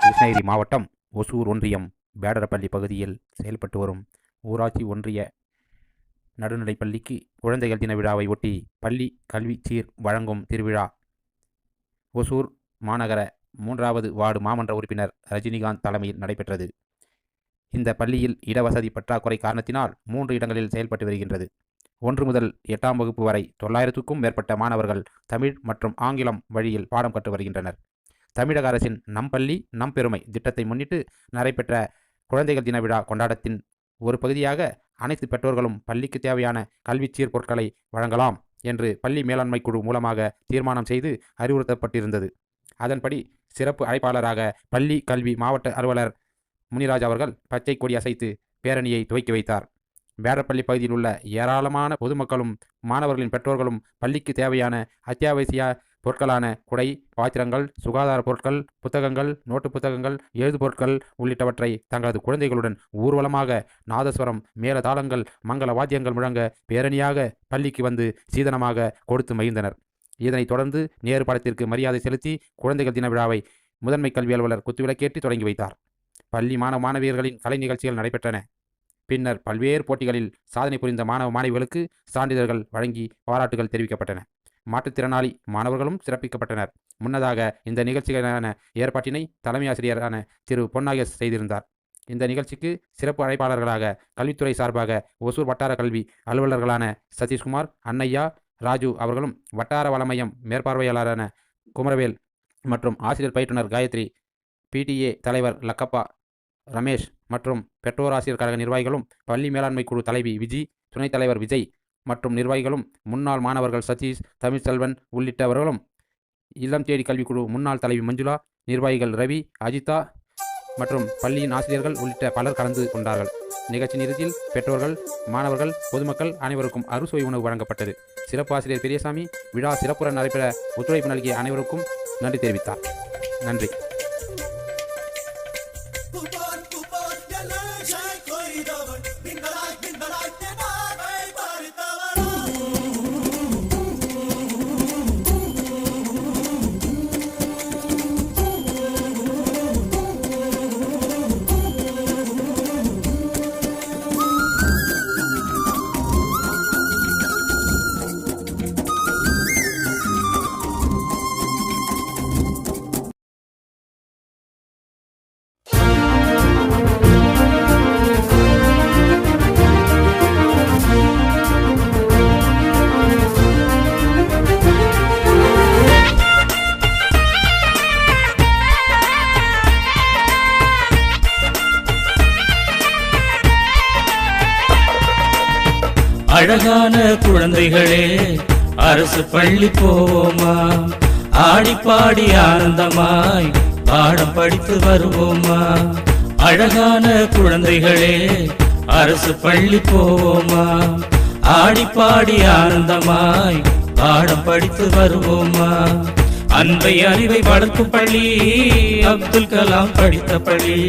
கிருஷ்ணகிரி மாவட்டம் ஒசூர் ஒன்றியம் பேடரப்பள்ளி பகுதியில் செயல்பட்டு வரும் ஊராட்சி ஒன்றிய நடுநிலைப்பள்ளிக்கு குழந்தைகள் தின விழாவை ஒட்டி பள்ளி கல்வி சீர் வழங்கும் திருவிழா ஒசூர் மாநகர 3வது வார்டு மாமன்ற உறுப்பினர் ரஜினிகாந்த் தலைமையில் நடைபெற்றது. இந்த பள்ளியில் இடவசதி பற்றாக்குறை காரணத்தினால் 3 இடங்களில் செயல்பட்டு வருகின்றது. 1 முதல் 8ஆம் வகுப்பு வரை 900க்கும் மேற்பட்ட மாணவர்கள் தமிழ் மற்றும் ஆங்கிலம் வழியில் பாடம் கற்று வருகின்றனர். தமிழக அரசின் நம் பள்ளி நம் பெருமை திட்டத்தை முன்னிட்டு நடைபெற்ற குழந்தைகள் தின விழா கொண்டாட்டத்தின் ஒரு பகுதியாக அனைத்து பெற்றோர்களும் பள்ளிக்கு தேவையான கல்வி சீர்பொருட்களை வழங்கலாம் என்று பள்ளி மேலாண்மை குழு மூலமாக தீர்மானம் செய்து அறிவுறுத்தப்பட்டிருந்தது. அதன்படி சிறப்பு அழைப்பாளராக பள்ளி கல்வி மாவட்ட அலுவலர் முனிராஜ் அவர்கள் பச்சை கொடி அசைத்து பேரணியை துவக்கி வைத்தார். பேடரப்பள்ளி பகுதியில் உள்ள ஏராளமான பொதுமக்களும் மாணவர்களின் பெற்றோர்களும் பள்ளிக்கு தேவையான அத்தியாவசிய பொருட்களான குடை, பாத்திரங்கள், சுகாதார பொருட்கள், புத்தகங்கள், நோட்டு புத்தகங்கள், எழுது பொருட்கள் உள்ளிட்டவற்றை தங்களது குழந்தைகளுடன் ஊர்வலமாக நாதஸ்வரம், மேளதாளங்கள், மங்கள வாத்தியங்கள் முழங்க பேரணியாக பள்ளிக்கு வந்து சீதனமாக கொடுத்து மகிழ்ந்தனர். இதனைத் தொடர்ந்து நேரு படத்திற்கு மரியாதை செலுத்தி குழந்தைகள் தின விழாவை முதன்மை கல்வி அலுவலர் குத்துவிளக்கேற்றி தொடங்கி வைத்தார். பள்ளி மாணவ மாணவியர்களின் கலை நிகழ்ச்சிகள் நடைபெற்றன. பின்னர் பல்வேறு போட்டிகளில் சாதனை புரிந்த மாணவ மாணவிகளுக்கு சான்றிதழ்கள் வழங்கி பாராட்டுகள் தெரிவிக்கப்பட்டன. மாற்றுத்திறனாளி மாணவர்களும் சிறப்பிக்கப்பட்டனர். முன்னதாக இந்த நிகழ்ச்சிக்கான ஏற்பாட்டினை தலைமை ஆசிரியரான திரு பொன்னாகேஷ் செய்திருந்தார். இந்த நிகழ்ச்சிக்கு சிறப்பு அழைப்பாளர்களாக கல்வித்துறை சார்பாக ஒசூர் வட்டார கல்வி அலுவலர்களான சதீஷ்குமார், அன்னையா, ராஜு அவர்களும், வட்டார வளமையம் மேற்பார்வையாளரான குமரவேல் மற்றும் ஆசிரியர் பயிற்றுனர் காயத்ரி, PTA தலைவர் லக்கப்பா, ரமேஷ் மற்றும் பெற்றோர் ஆசிரியர் கழக நிர்வாகிகளும், பள்ளி மேலாண்மை குழு தலைவி விஜி, துணைத் தலைவர் விஜய் மற்றும் நிர்வாகிகளும், முன்னாள் மாணவர்கள் சதீஷ், தமிழ்செல்வன் உள்ளிட்டவர்களும், இல்லம் தேடி கல்விக்குழு முன்னாள் தலைவி மஞ்சுளா, நிர்வாகிகள் ரவி, அஜிதா மற்றும் பள்ளியின் ஆசிரியர்கள் உள்ளிட்ட பலர் கலந்து கொண்டார்கள். நிகழ்ச்சி இறுதியில் பெற்றோர்கள், மாணவர்கள், பொதுமக்கள் அனைவருக்கும் அறுசுவை உணவு வழங்கப்பட்டது. சிறப்பு ஆசிரியர் பெரியசாமி விழா சிறப்புடன் நடைபெற ஒத்துழைப்பு நல்கிய அனைவருக்கும் நன்றி தெரிவித்தார். நன்றி. அழகான குழந்தைகளே, அரசு பள்ளி போவோமா, ஆடி பாடி ஆனந்தமாய் பாடம் படித்து வருவோமா. அழகான குழந்தைகளே, அரசு பள்ளி போவோமா, ஆடி பாடி ஆனந்தமாய் பாடம் படித்து வருவோமா. அன்பை அறிவை வளர்க்கும் பள்ளி அப்துல் கலாம் படித்த பள்ளி.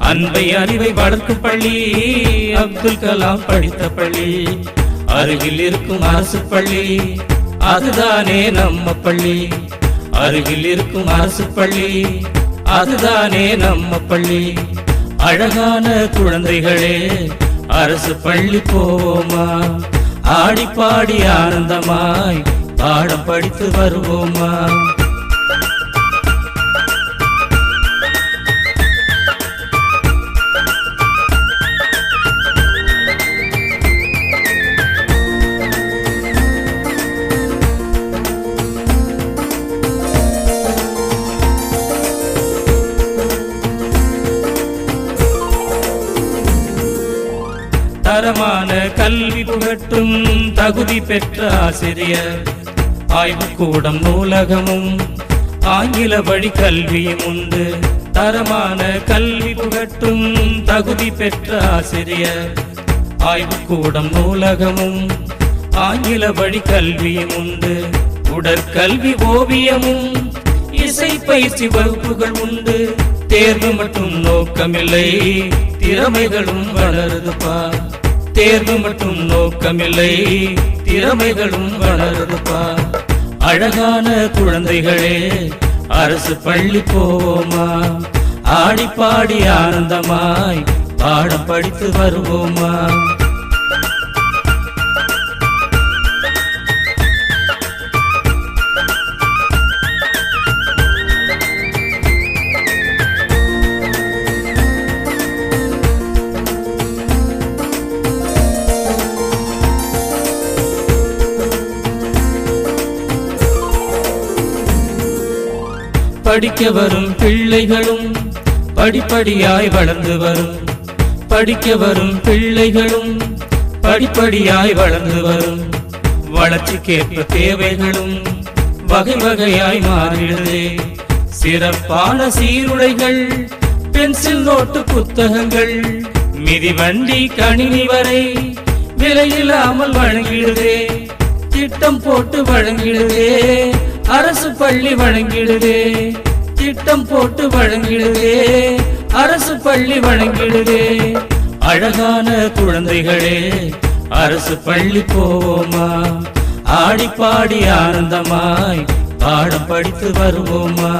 அன்பை அறிவை வளர்க்கும் பள்ளி அப்துல் கலாம் படித்த பள்ளி. அருகில் இருக்கும் அரசு பள்ளி அதுதானே நம்ம பள்ளி. அருகில் இருக்கும் அரசு பள்ளி அதுதானே நம்ம பள்ளி. அழகான குழந்தைகளே, அரசு பள்ளி போவோமா, ஆடி பாடி ஆனந்தமாய் பாடம் படித்து வருவோமா. தரமான கல்வி புகட்டும் தகுதி பெற்ற ஆசிரியர், ஆய்வுக்கூடம் நூலகமும் ஆங்கில வழி கல்வியும் உண்டு. தரமான கல்வி புகட்டும் தகுதி பெற்ற ஆசிரியர், ஆய்வுக்கூடம் நூலகமும் ஆங்கில வழி கல்வியும் உண்டு. உடற்கல்வி ஓவியமும் இசை பயிற்சி வகுப்புகள் உண்டு. தேர்வு மட்டும் நோக்கமில்லை, திறமைகளும் வளருதுப்பா. தேர்வு மட்டும் நோக்கமில்லை, திறமைகளும் வளருதுப்பா. அழகான குழந்தைகளே, அரசு பள்ளி போவோமா? ஆடி பாடி ஆனந்தமாய் பாடம் படித்து வருவோமா? படிக்க வரும் பிள்ளைகளும் படிப்படியாய் வளர்ந்து வரும். படிக்க வரும் பிள்ளைகளும் படிப்படியாய் வளர்ந்து வரும். வளர்ச்சிக்கேற்ப தேவைகளும் வகை வகையாய் மாறிடுதே. சிறப்பான சீருடைகள், பென்சில் நோட்டு புத்தகங்கள், மிதிவண்டி கணினி வரை விலையில்லாமல் வழங்கிடுதே. திட்டம் போட்டு வழங்கிடுதே, அரசு பள்ளி வழங்கிடுதே. திட்டம் போட்டு வழங்கிடுதே, அரசு பள்ளி வழங்கிடுதே. அழகான குழந்தைகளே, அரசு பள்ளி போவோமா? ஆடி பாடி ஆனந்தமாய் பாடம் படித்து வருவோமா?